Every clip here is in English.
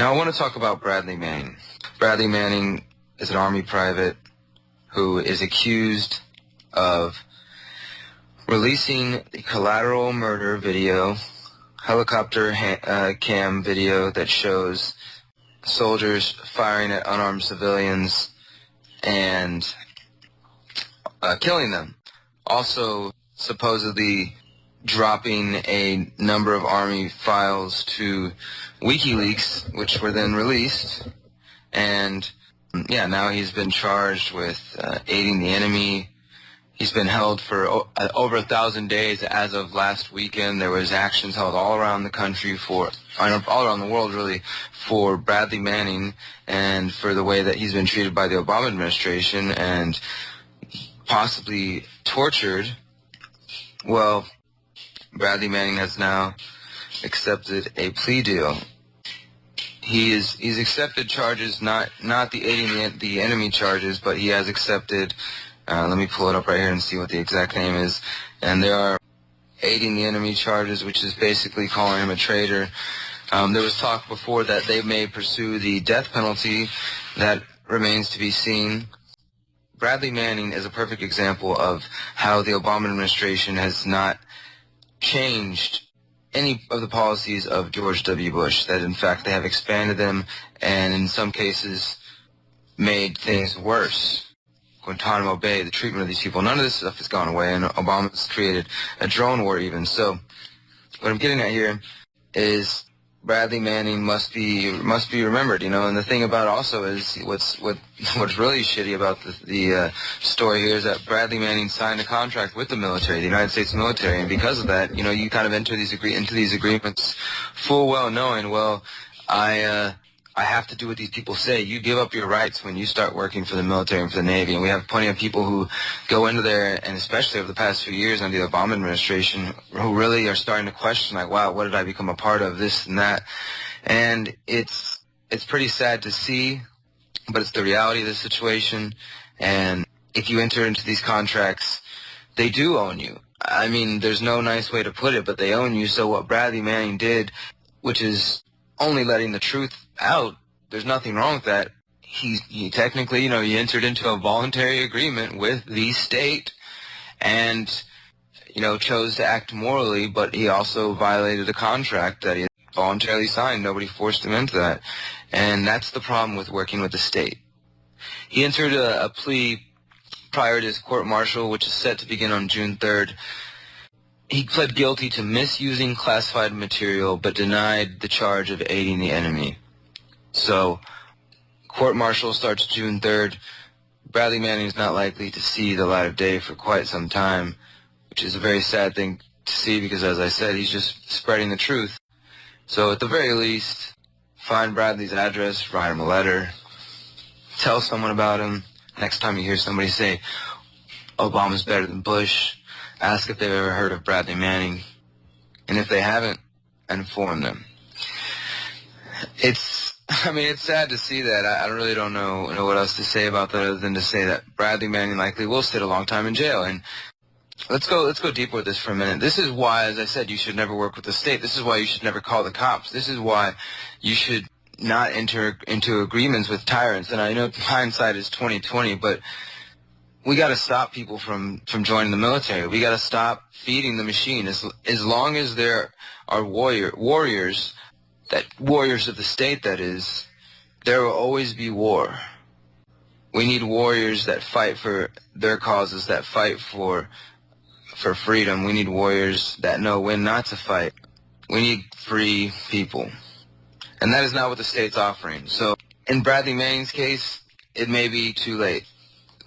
Now I want to talk about Bradley Manning. Bradley Manning is an Army private who is accused of releasing the collateral murder video, helicopter cam video that shows soldiers firing at unarmed civilians and killing them. Also, supposedly dropping a number of Army files to WikiLeaks, which were then released. And yeah, now he's been charged with aiding the enemy. He's been held for over 1,000 days as of last weekend. There was actions held all around the country all around the world really, for Bradley Manning and for the way that he's been treated by the Obama administration and possibly tortured. Well, Bradley Manning has now accepted a plea deal. He's accepted charges, not the aiding the enemy charges, but he has accepted. Let me pull it up right here and see what the exact name is. And there are aiding the enemy charges, which is basically calling him a traitor. There was talk before that they may pursue the death penalty. That remains to be seen. Bradley Manning is a perfect example of how the Obama administration has not changed any of the policies of George W. Bush, that in fact they have expanded them and in some cases made things worse. Guantanamo Bay, the treatment of these people, none of this stuff has gone away, and Obama's created a drone war even. So what I'm getting at here is Bradley Manning must be remembered, and the thing about also is what's really shitty about the story here is that Bradley Manning signed a contract with the military, the United States military, and because of that, you kind of enter into these agreements full well knowing, well, I have to do what these people say. You give up your rights when you start working for the military and for the Navy. And we have plenty of people who go into there, and especially over the past few years under the Obama administration, who really are starting to question, like, wow, what did I become a part of, this and that? And it's pretty sad to see, but it's the reality of the situation. And if you enter into these contracts, they do own you. I mean, there's no nice way to put it, but they own you. So what Bradley Manning did, which is only letting the truth out, there's nothing wrong with that. He technically, he entered into a voluntary agreement with the state and, chose to act morally, but he also violated a contract that he voluntarily signed. Nobody forced him into that. And that's the problem with working with the state. He entered a plea prior to his court-martial, which is set to begin on June 3rd. He pled guilty to misusing classified material, but denied the charge of aiding the enemy. So, court-martial starts June 3rd. Bradley Manning is not likely to see the light of day for quite some time, which is a very sad thing to see because, as I said, he's just spreading the truth. So, at the very least, find Bradley's address, write him a letter, tell someone about him. Next time you hear somebody say, Obama's better than Bush, ask if they've ever heard of Bradley Manning, and if they haven't, inform them. It's sad to see that. I really don't know what else to say about that other than to say that Bradley Manning likely will sit a long time in jail. And let's go deeper with this for a minute. This is why, as I said, you should never work with the state. This is why you should never call the cops. This is why you should not enter into agreements with tyrants. And I know hindsight is 20/20, but we got to stop people from joining the military. We got to stop feeding the machine. As long as there are warriors of the state, that is, there will always be war. We need warriors that fight for their causes, that fight for freedom. We need warriors that know when not to fight. We need free people. And that is not what the state's offering. So in Bradley Manning's case, it may be too late.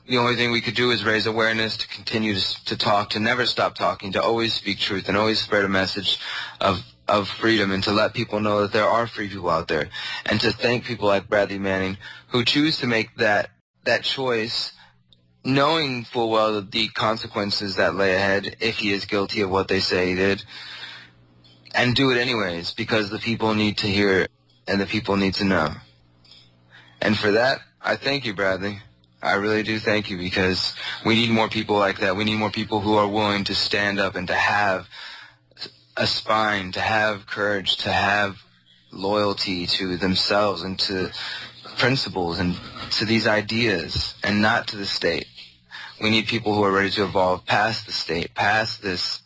The only thing we could do is raise awareness, to continue to talk, to never stop talking, to always speak truth, and always spread a message of freedom, and to let people know that there are free people out there, and to thank people like Bradley Manning who choose to make that choice, knowing full well the consequences that lay ahead if he is guilty of what they say he did, and do it anyways, because the people need to hear it, and the people need to know. And for that, I thank you, Bradley. I really do thank you, because we need more people like that. We need more people who are willing to stand up and to have a spine, to have courage, to have loyalty to themselves and to principles and to these ideas and not to the state. We need people who are ready to evolve past the state, past this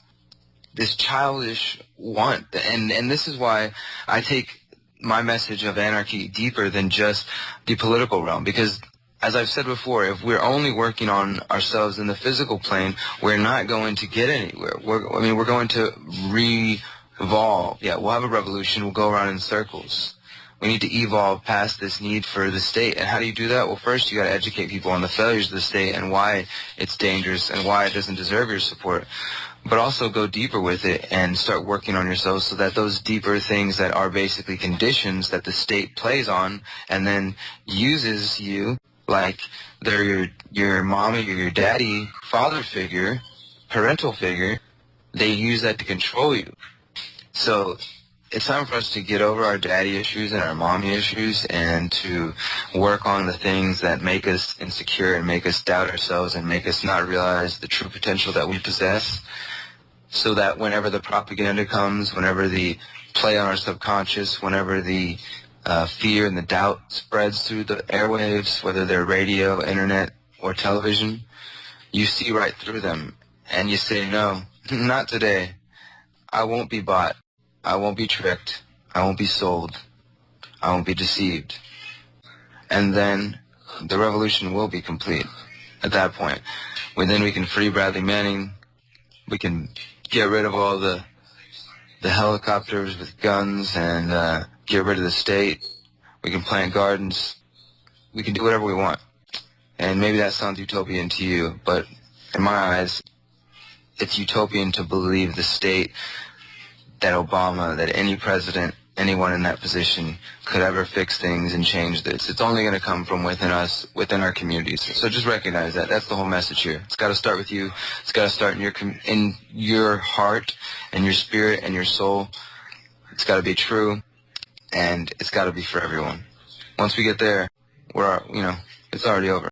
childish want. And this is why I take my message of anarchy deeper than just the political realm, because as I've said before, if we're only working on ourselves in the physical plane, we're not going to get anywhere. We're going to re-evolve. Yeah, we'll have a revolution. We'll go around in circles. We need to evolve past this need for the state. And how do you do that? Well, first you got to educate people on the failures of the state and why it's dangerous and why it doesn't deserve your support. But also go deeper with it and start working on yourself so that those deeper things that are basically conditions that the state plays on and then uses you, like they're your mommy or your daddy, father figure, parental figure, they use that to control you. So it's time for us to get over our daddy issues and our mommy issues and to work on the things that make us insecure and make us doubt ourselves and make us not realize the true potential that we possess, so that whenever the propaganda comes, whenever the play on our subconscious, whenever the fear and the doubt spreads through the airwaves, whether they're radio, internet, or television, you see right through them and you say, no, not today. I won't be bought. I won't be tricked. I won't be sold. I won't be deceived. And then the revolution will be complete at that point. Then we can free Bradley Manning. We can get rid of all the helicopters with guns and get rid of the state. We can plant gardens. We can do whatever we want. And maybe that sounds utopian to you, but in my eyes, it's utopian to believe the state, that Obama, that any president, anyone in that position could ever fix things and change this. It's only going to come from within us, within our communities. So just recognize that. That's the whole message here. It's got to start with you. It's got to start in your heart and your spirit and your soul. It's got to be true, and it's got to be for everyone. Once we get there, it's already over.